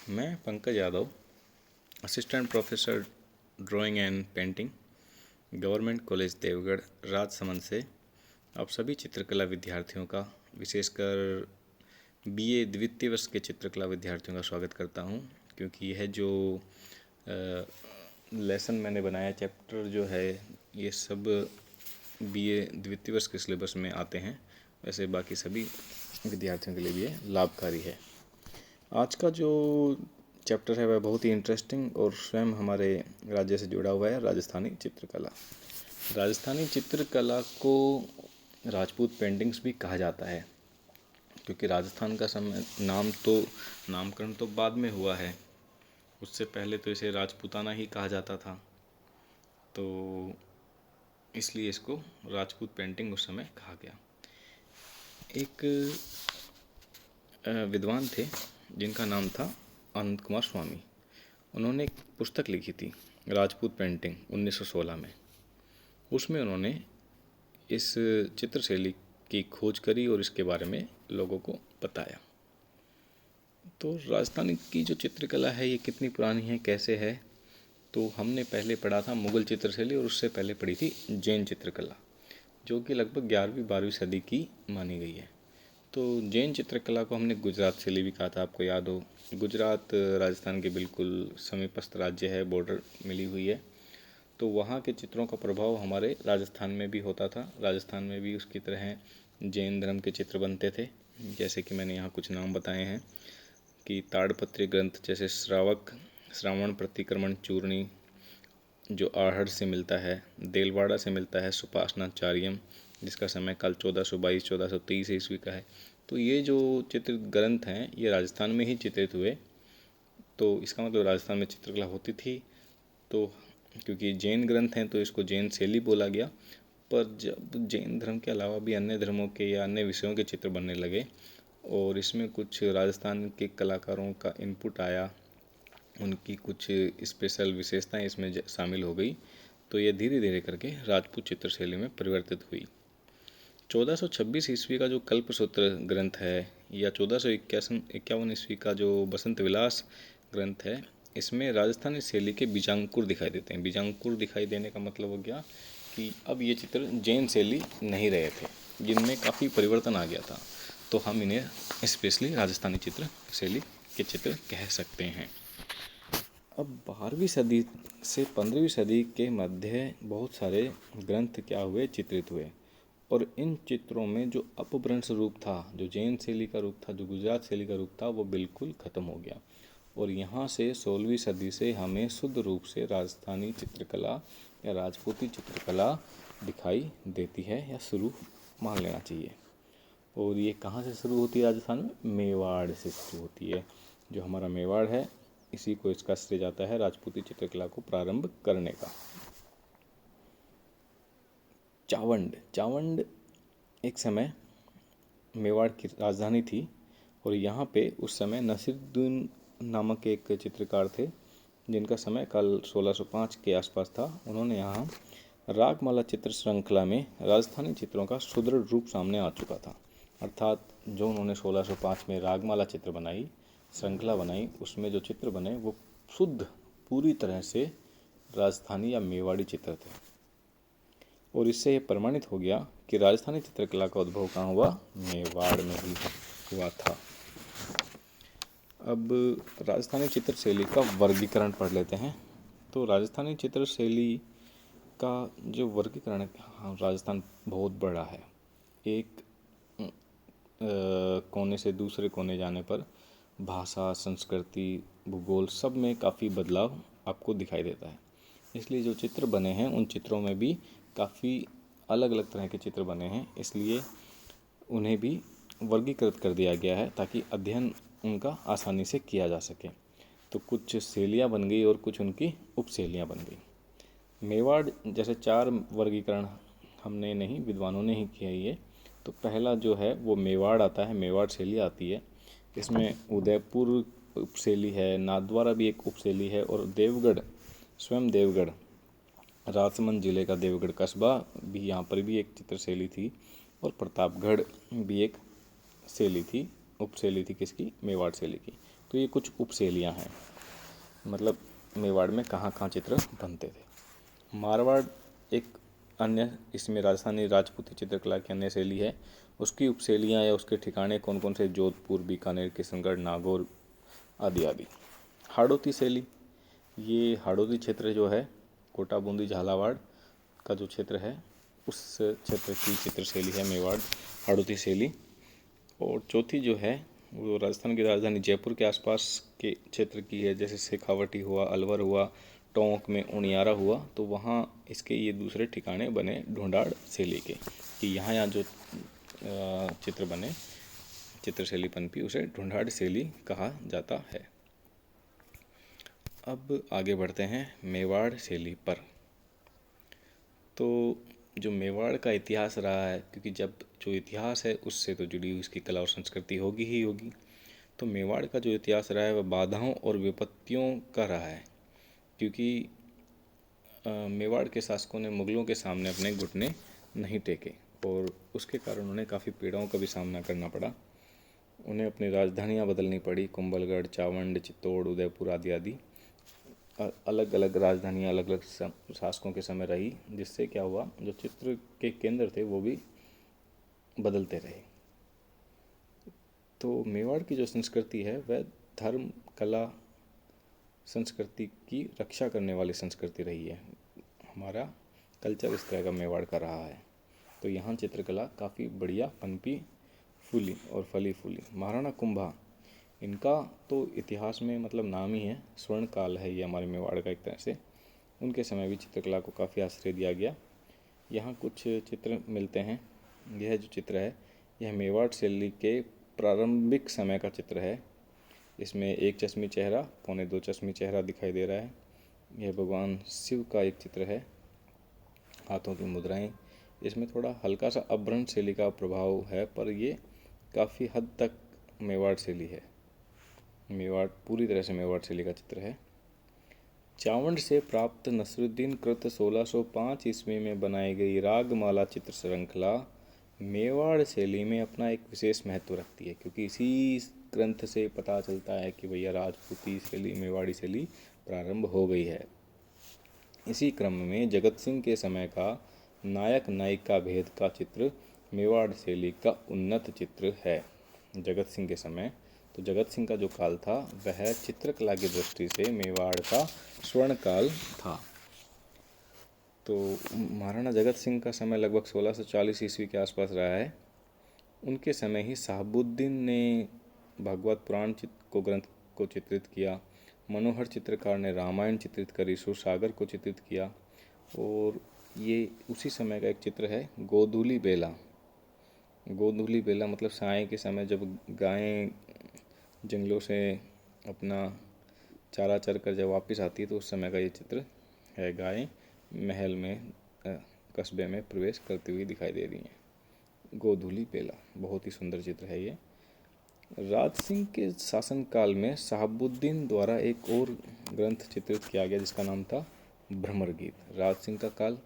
मैं Pankaj Yadav, assistant professor drawing and painting, government college Deogarh, Rajsamand से आप सभी चित्रकला विद्यार्थियों का, विशेषकर बीए द्वितीय वर्ष के चित्रकला विद्यार्थियों का स्वागत करता हूं, क्योंकि यह जो लेसन मैंने बनाया, चैप्टर जो है, ये सब बीए द्वितीय वर्ष के सिलेबस में आते हैं। वैसे बाकी सभी विद्यार्थियों के लिए भी ये लाभकारी है। आज का जो चैप्टर है वह बहुत ही इंटरेस्टिंग और स्वयं हमारे राज्य से जुड़ा हुआ है, राजस्थानी चित्रकला। राजस्थानी चित्रकला को राजपूत पेंटिंग्स भी कहा जाता है, क्योंकि राजस्थान का नामकरण तो बाद में हुआ है। उससे पहले तो इसे राजपूताना ही कहा जाता था, तो इसलिए इसको राजपूत पेंटिंग उस समय कहा गया। एक विद्वान थे जिनका नाम था आनंद कुमार स्वामी। उन्होंने एक पुस्तक लिखी थी, राजपूत पेंटिंग, 1916 में। उसमें उन्होंने इस चित्रशैली की खोज करी और इसके बारे में लोगों को बताया। तो राजस्थान की जो चित्रकला है ये कितनी पुरानी है, कैसे है, तो हमने पहले पढ़ा था मुगल चित्रशैली और उससे पहले पढ़ी थी जैन चित्रकला, जो कि लगभग 11वीं-12वीं सदी की मानी गई है। तो जैन चित्रकला को हमने गुजरात शैली भी कहा था, आपको याद हो। गुजरात राजस्थान के बिल्कुल समीपस्थ राज्य है, बॉर्डर मिली हुई है, तो वहाँ के चित्रों का प्रभाव हमारे राजस्थान में भी होता था। राजस्थान में भी उसकी तरह जैन धर्म के चित्र बनते थे, जैसे कि मैंने यहाँ कुछ नाम बताए हैं कि ताड़पत्री ग्रंथ जैसे श्रावण प्रतिक्रमण चूर्णी जो आहड़ से मिलता है, देलवाड़ा से मिलता है सुपासनाचार्यम, जिसका समय काल 1422-1430 ईस्वी का है। तो ये जो चित्र ग्रंथ हैं ये राजस्थान में ही चित्रित हुए, तो इसका मतलब राजस्थान में चित्रकला होती थी। तो क्योंकि जैन ग्रंथ हैं तो इसको जैन शैली बोला गया। पर जब जैन धर्म के अलावा भी अन्य धर्मों के या अन्य विषयों के चित्र बनने लगे और इसमें कुछ राजस्थान के कलाकारों का इनपुट आया, उनकी कुछ स्पेशल विशेषताएं इसमें शामिल हो गई, तो ये धीरे धीरे करके राजपूत चित्रशैली में परिवर्तित हुई। 1426 ईस्वी का जो कल्पसूत्र ग्रंथ है या 1451 ईस्वी का जो बसंत विलास ग्रंथ है, इसमें राजस्थानी शैली के बीजांकुर दिखाई देते हैं। बीजांकुर दिखाई देने का मतलब हो गया कि अब ये चित्र जैन शैली नहीं रहे थे, जिनमें काफ़ी परिवर्तन आ गया था, तो हम इन्हें स्पेशली राजस्थानी चित्र शैली के चित्र कह सकते हैं। अब 12वीं सदी से 15वीं सदी के मध्य बहुत सारे ग्रंथ क्या हुए, चित्रित हुए, और इन चित्रों में जो अपभ्रंश रूप था, जो जैन शैली का रूप था, जो गुजरात शैली का रूप था, वो बिल्कुल ख़त्म हो गया। और यहाँ से 16वीं सदी से हमें शुद्ध रूप से राजस्थानी चित्रकला या राजपूती चित्रकला दिखाई देती है, या शुरू मान लेना चाहिए। और ये कहाँ से शुरू होती है राजस्थान में? मेवाड़ से शुरू होती है। जो हमारा मेवाड़ है, इसी को इसका श्रेय जाता है राजपूती चित्रकला को प्रारंभ करने का। चावंड एक समय मेवाड़ की राजधानी थी, और यहाँ पे उस समय नसीरुद्दीन नामक एक चित्रकार थे, जिनका समय काल 1605 के आसपास था। उन्होंने यहाँ रागमाला चित्र श्रृंखला में राजस्थानी चित्रों का सुदृढ़ रूप सामने आ चुका था। अर्थात जो उन्होंने 1605 में रागमाला चित्र बनाई, श्रृंखला बनाई, उसमें जो चित्र बने वो शुद्ध पूरी तरह से राजस्थानी या मेवाड़ी चित्र थे। और इससे ये प्रमाणित हो गया कि राजस्थानी चित्रकला का उद्भव कहाँ हुआ? मेवाड़ में ही हुआ था। अब राजस्थानी चित्रशैली का वर्गीकरण पढ़ लेते हैं। तो राजस्थानी चित्रशैली का जो वर्गीकरण है, राजस्थान बहुत बड़ा है। एक कोने से दूसरे कोने जाने पर भाषा, संस्कृति, भूगोल सब में काफ़ी बदलाव आपको दिखाई देता है। इसलिए जो चित्र बने हैं उन चित्रों में भी काफ़ी अलग अलग तरह के चित्र बने हैं, इसलिए उन्हें भी वर्गीकृत कर दिया गया है ताकि अध्ययन उनका आसानी से किया जा सके। तो कुछ शैलियाँ बन गई और कुछ उनकी उपशैलियाँ बन गई। मेवाड़ जैसे 4 वर्गीकरण हमने नहीं, विद्वानों ने ही किया ये। तो पहला जो है वो मेवाड़ आता है, मेवाड़ शैली आती है। इसमें उदयपुर उपशैली है, नाथद्वारा भी एक उपशैली है, और देवगढ़, स्वयं देवगढ़, राजसमंद जिले का देवगढ़ कस्बा भी, यहाँ पर भी एक चित्रशैली थी, और प्रतापगढ़ भी एक शैली थी, उपशैली थी किसकी? मेवाड़ शैली की। तो ये कुछ उपशैलियाँ हैं, मतलब मेवाड़ में कहाँ कहाँ चित्र बनते थे। मारवाड़ एक अन्य, इसमें राजस्थानी राजपूती चित्रकला की अन्य शैली है। उसकी उपशैलियाँ या उसके ठिकाने कौन कौन से, जोधपुर, बीकानेर, किशनगढ़, नागौर आदि आदि। हाड़ौती शैली, ये हाड़ौती क्षेत्र जो है कोटा, बूंदी, झालावाड़ का जो क्षेत्र है उस क्षेत्र की चित्र शैली है मेवाड़ हाड़ौती शैली। और चौथी जो है वो राजस्थान की राजधानी जयपुर के आसपास के क्षेत्र की है, जैसे शेखावटी हुआ, अलवर हुआ, टोंक में उनियारा हुआ, तो वहाँ इसके ये दूसरे ठिकाने बने ढूंढाड़ शैली के, कि यहाँ यहाँ जो चित्र बने, चित्र शैली पनपी, उसे ढूंढाड़ शैली कहा जाता है। अब आगे बढ़ते हैं मेवाड़ शैली पर। तो जो मेवाड़ का इतिहास रहा है, क्योंकि जब जो इतिहास है उससे तो जुड़ी हुई इसकी कला और संस्कृति होगी ही होगी, तो मेवाड़ का जो इतिहास रहा है वह बाधाओं और विपत्तियों का रहा है, क्योंकि मेवाड़ के शासकों ने मुगलों के सामने अपने घुटने नहीं टेके और उसके कारण उन्हें काफ़ी पीड़ाओं का भी सामना करना पड़ा। उन्हें अपनी राजधानियाँ बदलनी पड़ी, कुंभलगढ़, चावंड, चित्तौड़, उदयपुर आदि आदि अलग अलग राजधानियाँ अलग अलग शासकों के समय रही, जिससे क्या हुआ, जो चित्र के केंद्र थे वो भी बदलते रहे। तो मेवाड़ की जो संस्कृति है वह धर्म, कला, संस्कृति की रक्षा करने वाली संस्कृति रही है। हमारा कल्चर इस तरह का मेवाड़ का रहा है। तो यहाँ चित्रकला काफ़ी बढ़िया पनपी, फूली और फली फूली। महाराणा कुंभा, इनका तो इतिहास में मतलब नाम ही है, स्वर्ण काल है ये हमारे मेवाड़ का एक तरह से। उनके समय भी चित्रकला को काफ़ी आश्रय दिया गया। यहाँ कुछ चित्र मिलते हैं। यह जो चित्र है यह मेवाड़ शैली के प्रारंभिक समय का चित्र है। इसमें एक चश्मी चेहरा, पौने दो चश्मी चेहरा दिखाई दे रहा है। यह भगवान शिव का एक चित्र है, हाथों की मुद्राएं। इसमें थोड़ा हल्का सा अभ्रंश शैली का प्रभाव है, पर ये काफ़ी हद तक मेवाड़ शैली है। मेवाड़ पूरी तरह से मेवाड़ शैली का चित्र है। चावंड से प्राप्त नसरुद्दीन कृत 1605 ईस्वी में बनाई गई रागमाला चित्र श्रृंखला मेवाड़ शैली में अपना एक विशेष महत्व रखती है, क्योंकि इसी ग्रंथ से पता चलता है कि भैया राजपूती शैली, मेवाड़ी शैली प्रारंभ हो गई है। इसी क्रम में जगत सिंह के समय का नायक नायिका भेद का चित्र मेवाड़ शैली का उन्नत चित्र है। जगत सिंह के समय, तो जगत सिंह का जो काल था वह चित्रकला की दृष्टि से मेवाड़ का स्वर्ण काल था। तो महाराणा जगत सिंह का समय लगभग 1640 ईस्वी के आसपास रहा है। उनके समय ही शहाबुद्दीन ने भागवत पुराण को ग्रंथ को चित्रित किया। मनोहर चित्रकार ने रामायण चित्रित करी, सुरसागर को चित्रित किया। और ये उसी समय का एक चित्र है गोधूली बेला। गोधूली बेला मतलब साय के समय जब गायें जंगलों से अपना चारा चर कर जब वापस आती है, तो उस समय का ये चित्र है। गायें महल में, कस्बे में प्रवेश करती हुई दिखाई दे रही हैं। गोधूली बेला बहुत ही सुंदर चित्र है ये। राज सिंह के शासनकाल में शहाबुद्दीन द्वारा एक और ग्रंथ चित्रित किया गया जिसका नाम था भ्रमर गीत। राज सिंह का काल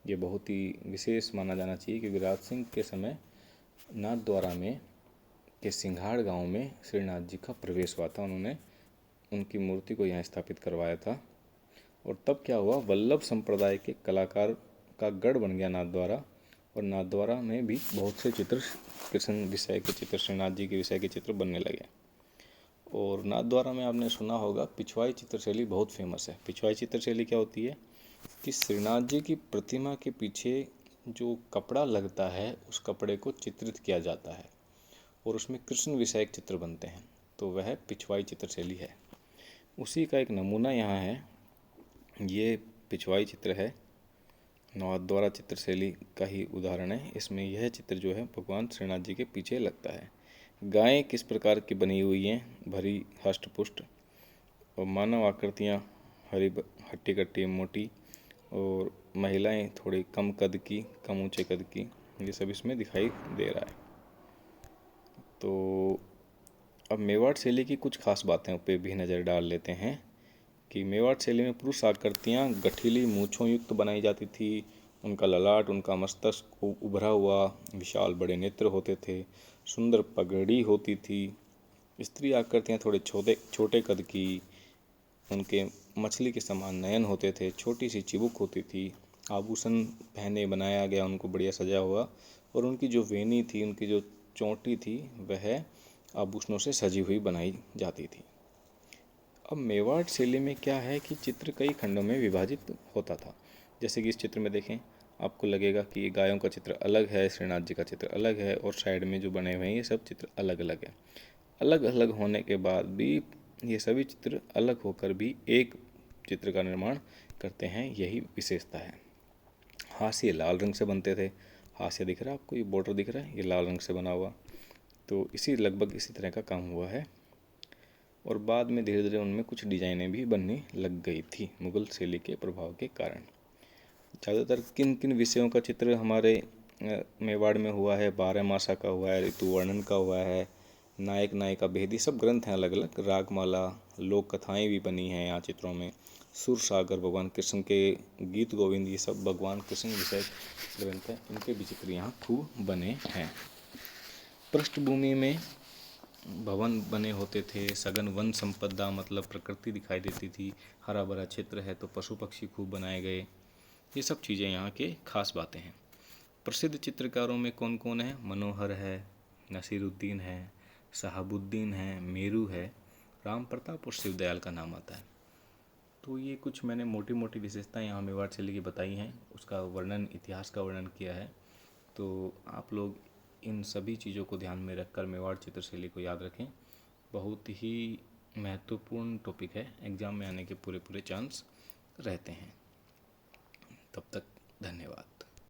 ये बहुत ही विशेष माना जाना चाहिए, क्योंकि राज सिंह के समय नाथद्वारा में के सिंघाड़ गांव में श्रीनाथ जी का प्रवेश हुआ था। उन्होंने उनकी मूर्ति को यहाँ स्थापित करवाया था। और तब क्या हुआ, वल्लभ संप्रदाय के कलाकार का गढ़ बन गया नाथद्वारा। और नाथद्वारा में भी बहुत से चित्र, कृष्ण विषय के चित्र, श्रीनाथ जी के विषय के चित्र बनने लगे। और नाथद्वारा में आपने सुना होगा पिछवाई चित्रशैली बहुत फेमस है। पिछवाई चित्रशैली क्या होती है कि श्रीनाथ जी की प्रतिमा के पीछे जो कपड़ा लगता है उस कपड़े को चित्रित किया जाता है और उसमें कृष्ण विषयक चित्र बनते हैं, तो वह पिछवाई चित्रशैली है। उसी का एक नमूना यहाँ है। ये पिछवाई चित्र है, नाथद्वारा चित्रशैली का ही उदाहरण है। इसमें यह चित्र जो है भगवान श्रीनाथ जी के पीछे लगता है। गायें किस प्रकार की बनी हुई हैं, भरी हष्ट पुष्ट, और मानव आकृतियाँ हरी हट्टी कट्टी मोटी, और महिलाएं थोड़ी कम कद की, कम ऊंचे कद की, ये सब इसमें दिखाई दे रहा है। तो अब मेवाड़ शैली की कुछ खास बातें पे भी नज़र डाल लेते हैं कि मेवाड़ शैली में पुरुष आकृतियाँ गठीली मूँछों युक्त बनाई जाती थी। उनका ललाट, उनका मस्तक उभरा हुआ, विशाल बड़े नेत्र होते थे, सुंदर पगड़ी होती थी, स्त्री आकृतियाँ थोड़े छोटे छोटे कद की, उनके मछली के समान नयन होते थे, छोटी सी चिबुक होती थी, आभूषण पहने बनाया गया उनको बढ़िया सजा हुआ, और उनकी जो वेणी थी, उनकी जो चोटी थी, वह आभूषणों से सजी हुई बनाई जाती थी। अब मेवाड़ शैली में क्या है कि चित्र कई खंडों में विभाजित होता था। जैसे कि इस चित्र में देखें, आपको लगेगा कि ये गायों का चित्र अलग है, श्रीनाथ जी का चित्र अलग है, और साइड में जो बने हुए हैं ये सब चित्र अलग अलग है। अलग अलग होने के बाद भी ये सभी चित्र अलग होकर भी एक चित्र का निर्माण करते हैं, यही विशेषता है। हास्य लाल रंग से बनते थे, हास्य दिख रहा है आपको, ये बॉर्डर दिख रहा है, ये लाल रंग से बना हुआ, तो इसी लगभग इसी तरह का काम हुआ है। और बाद में धीरे धीरे उनमें कुछ डिजाइनें भी बनने लग गई थी मुगल शैली के प्रभाव के कारण। ज़्यादातर किन किन विषयों का चित्र हमारे मेवाड़ में हुआ है? 12 मासा का हुआ है, ऋतु वर्णन का हुआ है, नायक नायिका भेदी, सब ग्रंथ हैं अलग अलग। रागमाला, लोक कथाएँ भी बनी हैं यहाँ चित्रों में। सुर सागर, भगवान कृष्ण के गीत गोविंद, ये सब भगवान कृष्ण विषय ग्रंथ हैं, इनके भी चित्र यहाँ खूब बने हैं। पृष्ठभूमि में भवन बने होते थे, सघन वन संपदा मतलब प्रकृति दिखाई देती थी, हरा भरा क्षेत्र है तो पशु पक्षी खूब बनाए गए। ये सब चीज़ें यहाँ के खास बातें हैं। प्रसिद्ध चित्रकारों में कौन कौन है? मनोहर है, नसीरुद्दीन है, शहाबुद्दीन है, मेरू है, राम प्रताप और शिवदयाल का नाम आता है। तो ये कुछ मैंने मोटी मोटी विशेषताएं यहाँ मेवाड़ शैली की बताई हैं, उसका वर्णन, इतिहास का वर्णन किया है। तो आप लोग इन सभी चीज़ों को ध्यान में रखकर मेवाड़ चित्रशैली को याद रखें। बहुत ही महत्वपूर्ण टॉपिक है, एग्ज़ाम में आने के पूरे पूरे चांस रहते हैं। तब तक धन्यवाद।